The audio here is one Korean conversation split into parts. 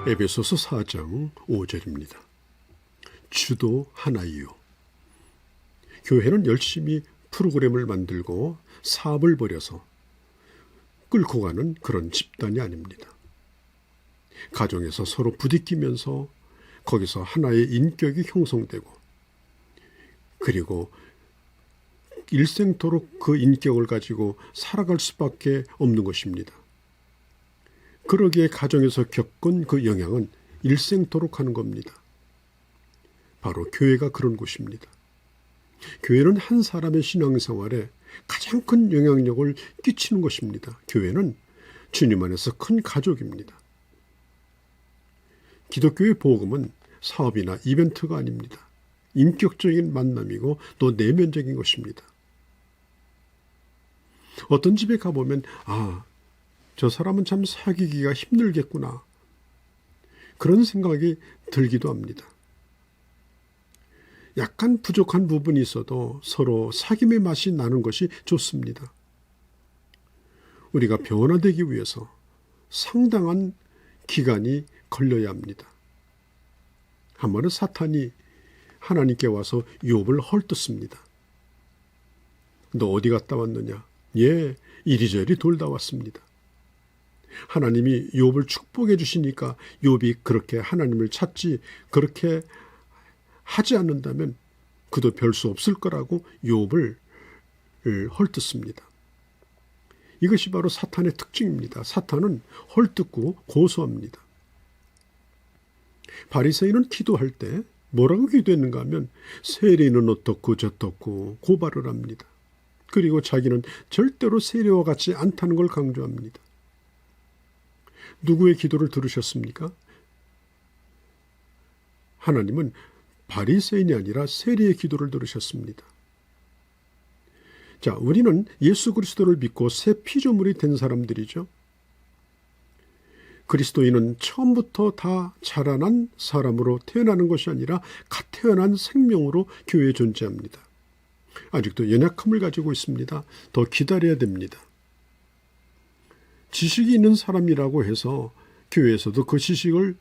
에베소서 4장 5절입니다. 주도 하나이요. 교회는 열심히 프로그램을 만들고 사업을 벌여서 끌고 가는 그런 집단이 아닙니다. 가정에서 서로 부딪히면서 거기서 하나의 인격이 형성되고 그리고 일생토록 그 인격을 가지고 살아갈 수밖에 없는 것입니다. 그러기에 가정에서 겪은 그 영향은 일생토록 하는 겁니다. 바로 교회가 그런 곳입니다. 교회는 한 사람의 신앙생활에 가장 큰 영향력을 끼치는 것입니다. 교회는 주님 안에서 큰 가족입니다. 기독교의 복음은 사업이나 이벤트가 아닙니다. 인격적인 만남이고 또 내면적인 것입니다. 어떤 집에 가보면 저 사람은 참 사귀기가 힘들겠구나. 그런 생각이 들기도 합니다. 약간 부족한 부분이 있어도 서로 사귐의 맛이 나는 것이 좋습니다. 우리가 변화되기 위해서 상당한 기간이 걸려야 합니다. 한 번은 사탄이 하나님께 와서 욥을 헐뜯습니다. 너 어디 갔다 왔느냐? 예, 이리저리 돌다 왔습니다. 하나님이 욥을 축복해 주시니까 욥이 그렇게 하나님을 찾지, 그렇게 하지 않는다면 그도 별 수 없을 거라고 욥을 헐뜯습니다. 이것이 바로 사탄의 특징입니다. 사탄은 헐뜯고 고소합니다. 바리새인은 기도할 때 뭐라고 기도했는가 하면 세리는 어떻고 저떻고 고발을 합니다. 그리고 자기는 절대로 세리와 같지 않다는 걸 강조합니다. 누구의 기도를 들으셨습니까? 하나님은 바리새인이 아니라 세리의 기도를 들으셨습니다. 자, 우리는 예수 그리스도를 믿고 새 피조물이 된 사람들이죠. 그리스도인은 처음부터 다 자라난 사람으로 태어나는 것이 아니라 갓 태어난 생명으로 교회에 존재합니다. 아직도 연약함을 가지고 있습니다. 더 기다려야 됩니다. 지식이 있는 사람이라고 해서 교회에서도 그 지식을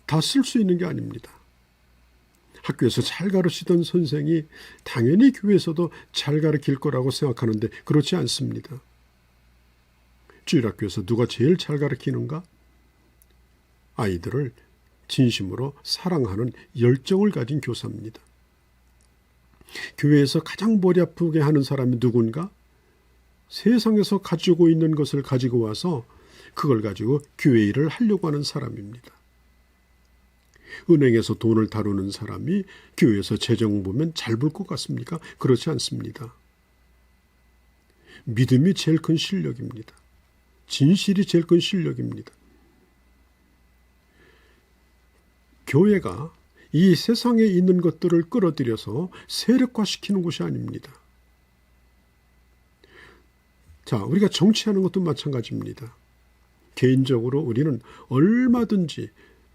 다 쓸 수 있는 게 아닙니다. 학교에서 잘 가르치던 선생이 당연히 교회에서도 잘 가르칠 거라고 생각하는데 그렇지 않습니다. 주일학교에서 누가 제일 잘 가르치는가? 아이들을 진심으로 사랑하는 열정을 가진 교사입니다. 교회에서 가장 머리 아프게 하는 사람이 누군가? 세상에서 가지고 있는 것을 가지고 와서 그걸 가지고 교회 일을 하려고 하는 사람입니다. 은행에서 돈을 다루는 사람이 교회에서 재정 보면 잘 벌 것 같습니까? 그렇지 않습니다. 믿음이 제일 큰 실력입니다. 진실이 제일 큰 실력입니다. 교회가 이 세상에 있는 것들을 끌어들여서 세력화시키는 곳이 아닙니다. 자, 우리가 정치하는 것도 마찬가지입니다. 개인적으로 우리는 얼마든지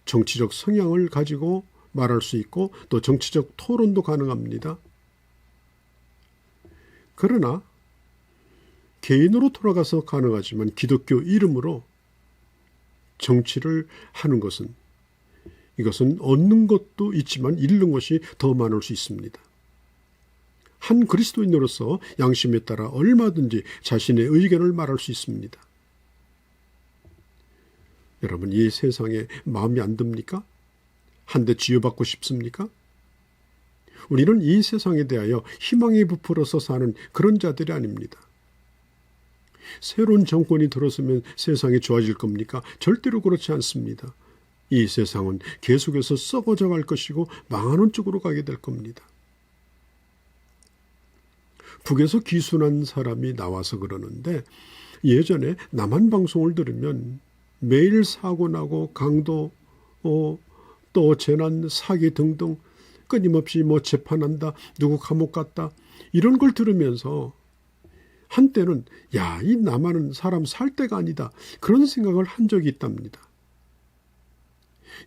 정치적 성향을 가지고 말할 수 있고 또 정치적 토론도 가능합니다. 그러나 개인으로 돌아가서 가능하지만 기독교 이름으로 정치를 하는 것은 이것은 얻는 것도 있지만 잃는 것이 더 많을 수 있습니다. 한 그리스도인으로서 양심에 따라 얼마든지 자신의 의견을 말할 수 있습니다. 여러분, 이 세상에 마음이 안 듭니까? 한 대 쥐어받고 싶습니까? 우리는 이 세상에 대하여 희망에 부풀어서 사는 그런 자들이 아닙니다. 새로운 정권이 들어서면 세상이 좋아질 겁니까? 절대로 그렇지 않습니다. 이 세상은 계속해서 썩어져 갈 것이고 망하는 쪽으로 가게 될 겁니다. 북에서 기순한 사람이 나와서 그러는데 예전에 남한 방송을 들으면 매일 사고 나고 강도 또 재난 사기 등등 끊임없이 재판한다, 누구 감옥 갔다 이런 걸 들으면서 한때는 이 남한은 사람 살 때가 아니다 그런 생각을 한 적이 있답니다.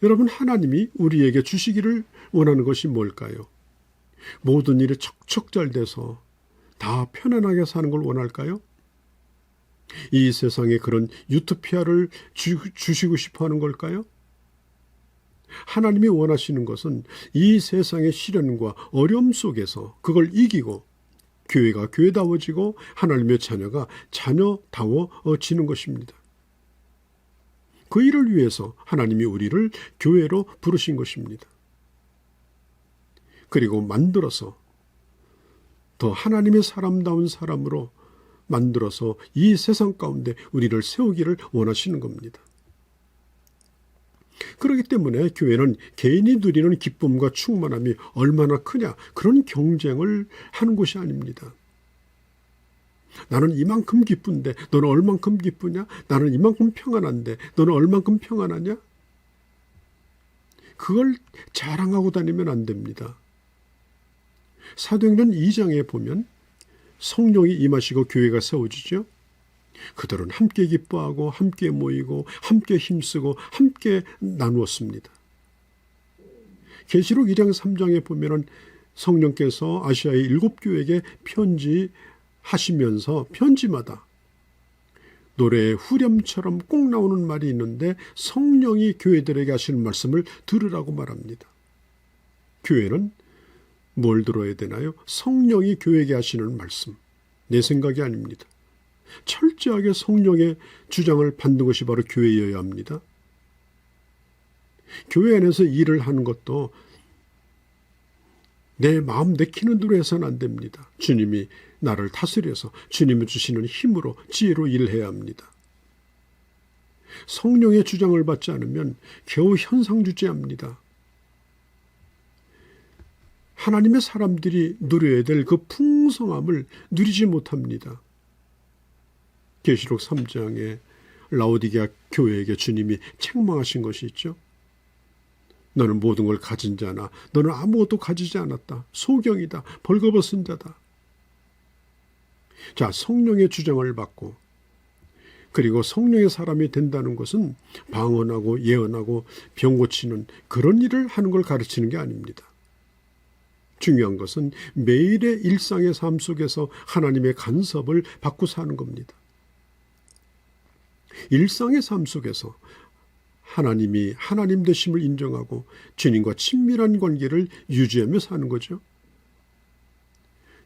여러분, 하나님이 우리에게 주시기를 원하는 것이 뭘까요? 모든 일이 척척 잘 돼서 다 편안하게 사는 걸 원할까요? 이 세상에 그런 유토피아를 주시고 싶어 하는 걸까요? 하나님이 원하시는 것은 이 세상의 시련과 어려움 속에서 그걸 이기고 교회가 교회다워지고 하나님의 자녀가 자녀다워지는 것입니다. 그 일을 위해서 하나님이 우리를 교회로 부르신 것입니다. 그리고 만들어서 더 하나님의 사람다운 사람으로 만들어서 이 세상 가운데 우리를 세우기를 원하시는 겁니다. 그렇기 때문에 교회는 개인이 누리는 기쁨과 충만함이 얼마나 크냐, 그런 경쟁을 하는 곳이 아닙니다. 나는 이만큼 기쁜데 너는 얼만큼 기쁘냐? 나는 이만큼 평안한데 너는 얼만큼 평안하냐? 그걸 자랑하고 다니면 안 됩니다. 사도행전 2장에 보면 성령이 임하시고 교회가 세워지죠. 그들은 함께 기뻐하고 함께 모이고 함께 힘쓰고 함께 나누었습니다. 계시록 2장 3장에 보면 성령께서 아시아의 7교회에게 편지하시면서 편지마다 노래의 후렴처럼 꼭 나오는 말이 있는데 성령이 교회들에게 하시는 말씀을 들으라고 말합니다. 교회는 뭘 들어야 되나요? 성령이 교회에게 하시는 말씀. 내 생각이 아닙니다. 철저하게 성령의 주장을 받는 것이 바로 교회여야 합니다. 교회 안에서 일을 하는 것도 내 마음 내키는 대로 해서는 안 됩니다. 주님이 나를 다스려서 주님이 주시는 힘으로 지혜로 일해야 합니다. 성령의 주장을 받지 않으면 겨우 현상주지합니다. 하나님의 사람들이 누려야 될 그 풍성함을 누리지 못합니다. 계시록 3장에 라오디게아 교회에게 주님이 책망하신 것이 있죠. 너는 모든 걸 가진 자나 너는 아무것도 가지지 않았다. 소경이다. 벌거벗은 자다. 자, 성령의 주장을 받고 그리고 성령의 사람이 된다는 것은 방언하고 예언하고 병 고치는 그런 일을 하는 걸 가르치는 게 아닙니다. 중요한 것은 매일의 일상의 삶 속에서 하나님의 간섭을 받고 사는 겁니다. 일상의 삶 속에서 하나님이 하나님 되심을 인정하고 주님과 친밀한 관계를 유지하며 사는 거죠.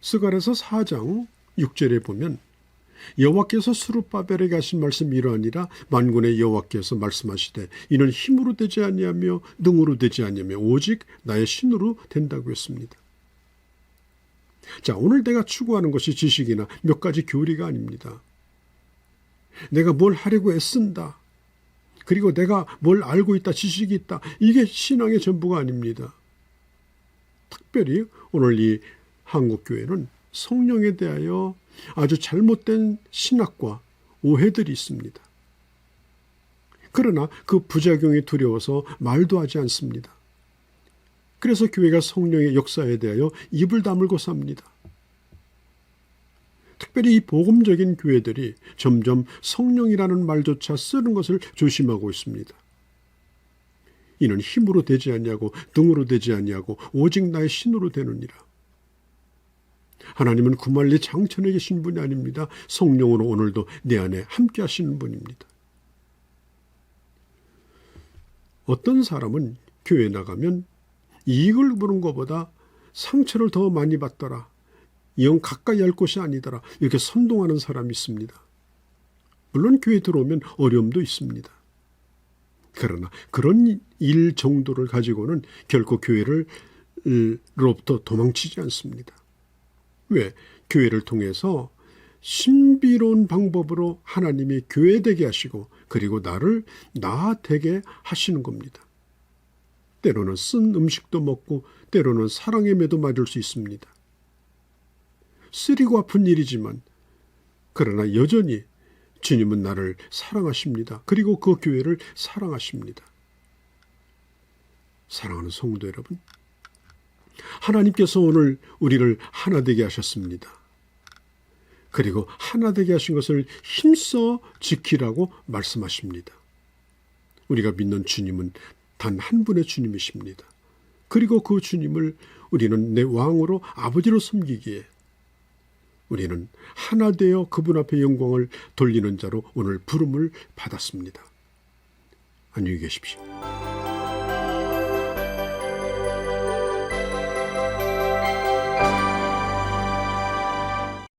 스가랴서 4장 6절에 보면 여호와께서 스룹바벨에게 하신 말씀이 이러하니라. 만군의 여호와께서 말씀하시되 이는 힘으로 되지 아니하며 능으로 되지 아니하며 오직 나의 신으로 된다고 했습니다. 자, 오늘 내가 추구하는 것이 지식이나 몇 가지 교리가 아닙니다. 내가 뭘 하려고 애쓴다. 그리고 내가 뭘 알고 있다, 지식이 있다. 이게 신앙의 전부가 아닙니다. 특별히 오늘 이 한국교회는 성령에 대하여 아주 잘못된 신학과 오해들이 있습니다. 그러나 그 부작용이 두려워서 말도 하지 않습니다. 그래서 교회가 성령의 역사에 대하여 입을 다물고 삽니다. 특별히 이 복음적인 교회들이 점점 성령이라는 말조차 쓰는 것을 조심하고 있습니다. 이는 힘으로 되지 아니하고 등으로 되지 아니하고 오직 나의 신으로 되느니라. 하나님은 구말리 장천에 계신 분이 아닙니다. 성령으로 오늘도 내 안에 함께 하시는 분입니다. 어떤 사람은 교회 나가면 이익을 보는 것보다 상처를 더 많이 받더라. 영 가까이 할 곳이 아니더라. 이렇게 선동하는 사람이 있습니다. 물론 교회 들어오면 어려움도 있습니다. 그러나 그런 일 정도를 가지고는 결코 교회로부터 도망치지 않습니다. 왜? 교회를 통해서 신비로운 방법으로 하나님이 교회되게 하시고 그리고 나를 나 되게 하시는 겁니다. 때로는 쓴 음식도 먹고 때로는 사랑의 매도 맞을 수 있습니다. 쓰리고 아픈 일이지만 그러나 여전히 주님은 나를 사랑하십니다. 그리고 그 교회를 사랑하십니다. 사랑하는 성도 여러분, 하나님께서 오늘 우리를 하나 되게 하셨습니다. 그리고 하나 되게 하신 것을 힘써 지키라고 말씀하십니다. 우리가 믿는 주님은 단 한 분의 주님이십니다. 그리고 그 주님을 우리는 내 왕으로 아버지로 섬기기에 우리는 하나 되어 그분 앞에 영광을 돌리는 자로 오늘 부름을 받았습니다. 안녕히 계십시오.